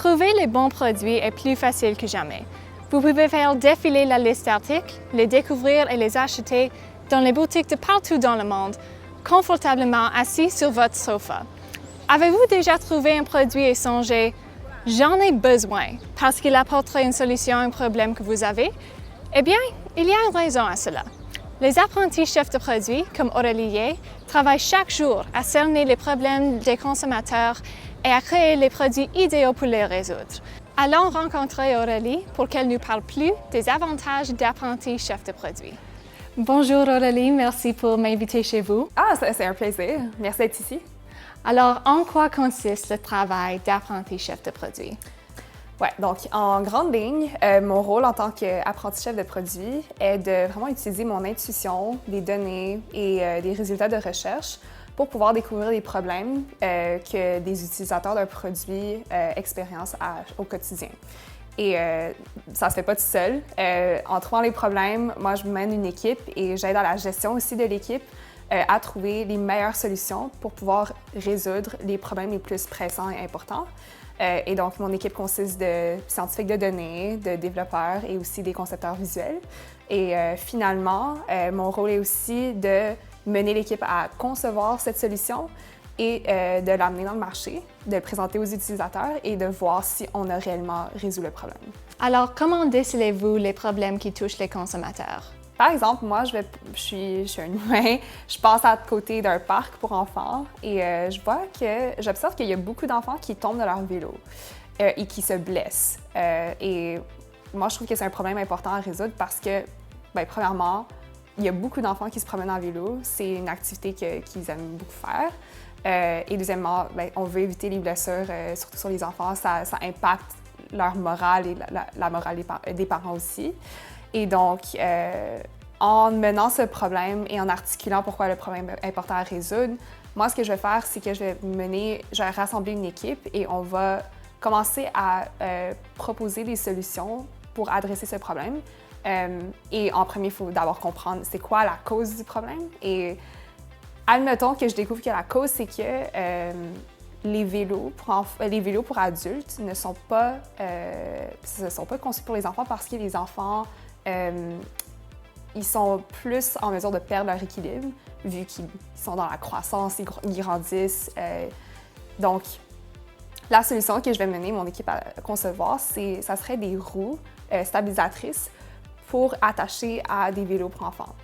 Trouver les bons produits est plus facile que jamais. Vous pouvez faire défiler la liste d'articles, les découvrir et les acheter dans les boutiques de partout dans le monde, confortablement assis sur votre sofa. Avez-vous déjà trouvé un produit et songé « J'en ai besoin » parce qu'il apporterait une solution à un problème que vous avez? Eh bien, il y a une raison à cela. Les apprentis chefs de produits, comme Aurélie Yeh, travaillent chaque jour à cerner les problèmes des consommateurs et à créer les produits idéaux pour les résoudre. Allons rencontrer Aurélie pour qu'elle nous parle plus des avantages d'apprentis chefs de produits. Bonjour Aurélie, merci pour m'inviter chez vous. Ah, c'est un plaisir. Merci d'être ici. Alors, en quoi consiste le travail d'apprenti chef de produit? Oui, donc en grande ligne, mon rôle en tant qu'apprenti chef de produit est de vraiment utiliser mon intuition, des données et des résultats de recherche pour pouvoir découvrir les problèmes que des utilisateurs d'un produit expérimentent au quotidien. Et ça ne se fait pas tout seul. En trouvant les problèmes, moi, je mène une équipe et j'aide à la gestion aussi de l'équipe à trouver les meilleures solutions pour pouvoir résoudre les problèmes les plus pressants et importants. Et donc, mon équipe consiste de scientifiques de données, de développeurs et aussi des concepteurs visuels. Et finalement, mon rôle est aussi de mener l'équipe à concevoir cette solution et de l'amener dans le marché, de le présenter aux utilisateurs et de voir si on a réellement résolu le problème. Alors, comment décelez-vous les problèmes qui touchent les consommateurs? Par exemple, moi, je suis un humain, je passe à côté d'un parc pour enfants et j'observe qu'il y a beaucoup d'enfants qui tombent de leur vélo et qui se blessent. Et moi, je trouve que c'est un problème important à résoudre parce que, premièrement, il y a beaucoup d'enfants qui se promènent en vélo. C'est une activité qu'ils aiment beaucoup faire. Et deuxièmement, on veut éviter les blessures, surtout sur les enfants. Ça impacte leur morale et la morale des parents aussi. Et donc, en menant ce problème et en articulant pourquoi le problème est important à résoudre, moi, ce que je vais faire, c'est que je vais rassembler une équipe et on va commencer à proposer des solutions pour adresser ce problème. Et en premier, il faut d'abord comprendre c'est quoi la cause du problème. Et admettons que je découvre que la cause, c'est que les vélos pour adultes ne sont pas conçus pour les enfants parce que les enfants ils sont plus en mesure de perdre leur équilibre vu qu'ils sont dans la croissance, ils grandissent. Donc, la solution que je vais mener mon équipe à concevoir, ça serait des roues stabilisatrices pour attacher à des vélos pour enfants.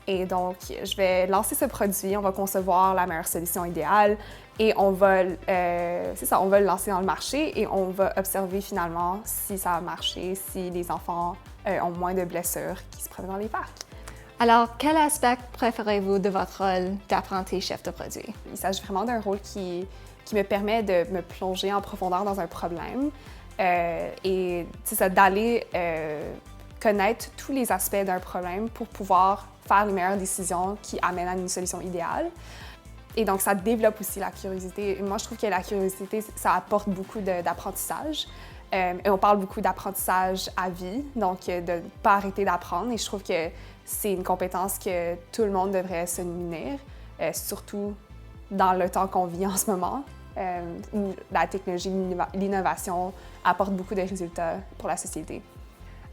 Et donc, je vais lancer ce produit, on va concevoir la meilleure solution idéale et on va le lancer dans le marché et on va observer finalement si ça a marché, si les enfants ont moins de blessures qui se promènent dans les parcs. Alors, quel aspect préférez-vous de votre rôle d'apprenti chef de produit? Il s'agit vraiment d'un rôle qui me permet de me plonger en profondeur dans un problème et d'aller connaître tous les aspects d'un problème pour pouvoir faire les meilleures décisions qui amènent à une solution idéale. Et donc, ça développe aussi la curiosité. Moi, je trouve que la curiosité, ça apporte beaucoup d'apprentissage. Et on parle beaucoup d'apprentissage à vie, donc de ne pas arrêter d'apprendre. Et je trouve que c'est une compétence que tout le monde devrait se munir, surtout dans le temps qu'on vit en ce moment, où la technologie, l'innovation apportent beaucoup de résultats pour la société.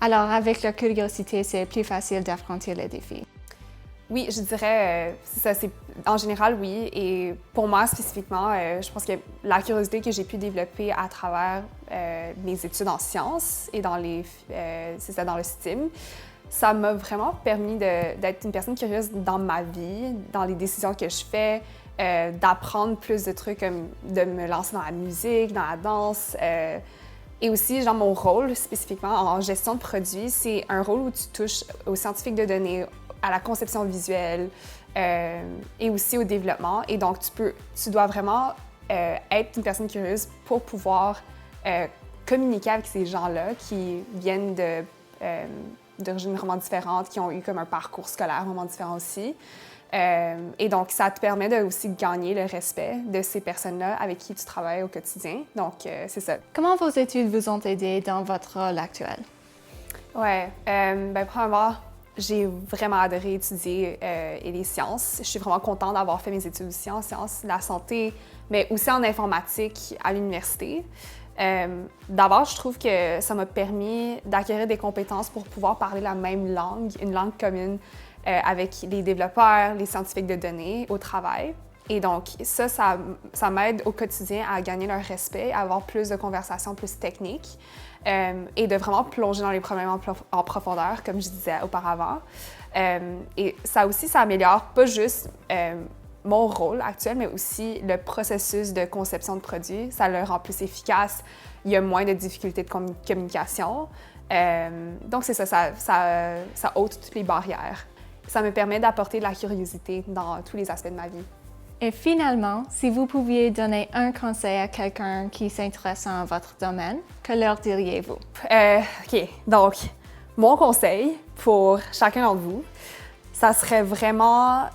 Alors, avec la curiosité, c'est plus facile d'affronter les défis. Oui, je dirais, en général, oui. Et pour moi, spécifiquement, je pense que la curiosité que j'ai pu développer à travers mes études en sciences et dans le STEAM, ça m'a vraiment permis d'être une personne curieuse dans ma vie, dans les décisions que je fais, d'apprendre plus de trucs comme de me lancer dans la musique, dans la danse. Et aussi, mon rôle spécifiquement en gestion de produits, c'est un rôle où tu touches aux scientifiques de données, à la conception visuelle et aussi au développement. Et donc, tu dois vraiment être une personne curieuse pour pouvoir communiquer avec ces gens-là qui viennent d'origines vraiment différentes, qui ont eu comme un parcours scolaire vraiment différent aussi. Et donc, ça te permet de aussi gagner le respect de ces personnes-là avec qui tu travailles au quotidien. Donc, c'est ça. Comment vos études vous ont aidé dans votre rôle actuel? Oui, premièrement, j'ai vraiment adoré étudier les sciences. Je suis vraiment contente d'avoir fait mes études aussi en sciences, la santé, mais aussi en informatique à l'université. D'abord, je trouve que ça m'a permis d'acquérir des compétences pour pouvoir parler la même langue, une langue commune avec les développeurs, les scientifiques de données au travail. Et donc, ça m'aide au quotidien à gagner leur respect, à avoir plus de conversations plus techniques et de vraiment plonger dans les problèmes en profondeur, comme je disais auparavant. Et ça aussi, ça améliore pas juste mon rôle actuel, mais aussi le processus de conception de produits. Ça le rend plus efficace, il y a moins de difficultés de communication. Donc, c'est ça ôte toutes les barrières. Ça me permet d'apporter de la curiosité dans tous les aspects de ma vie. Et finalement, si vous pouviez donner un conseil à quelqu'un qui s'intéresse à votre domaine, que leur diriez-vous? OK. Donc, mon conseil pour chacun d'entre vous, ça serait vraiment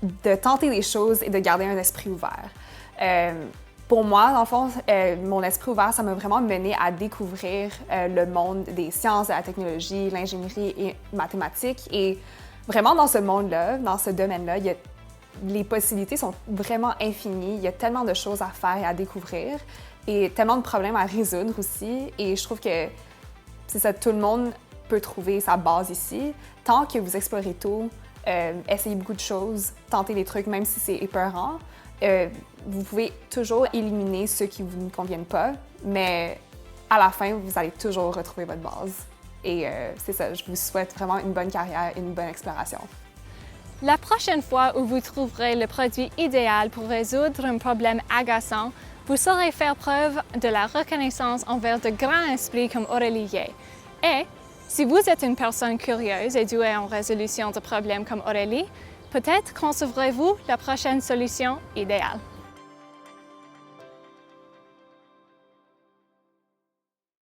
de tenter des choses et de garder un esprit ouvert. Pour moi, dans le fond, mon esprit ouvert, ça m'a vraiment mené à découvrir le monde des sciences, de la technologie, l'ingénierie et mathématiques. Et vraiment, dans ce monde-là, dans ce domaine-là, les possibilités sont vraiment infinies. Il y a tellement de choses à faire et à découvrir et tellement de problèmes à résoudre aussi. Et je trouve que c'est ça, tout le monde peut trouver sa base ici. Tant que vous explorez tout, essayez beaucoup de choses, tentez des trucs, même si c'est épeurant, vous pouvez toujours éliminer ceux qui ne vous conviennent pas, mais à la fin, vous allez toujours retrouver votre base. Et c'est ça, je vous souhaite vraiment une bonne carrière et une bonne exploration. La prochaine fois où vous trouverez le produit idéal pour résoudre un problème agaçant, vous saurez faire preuve de la reconnaissance envers de grands esprits comme Aurélie Yeh. Et si vous êtes une personne curieuse et douée en résolution de problèmes comme Aurélie, peut-être concevrez-vous la prochaine solution idéale.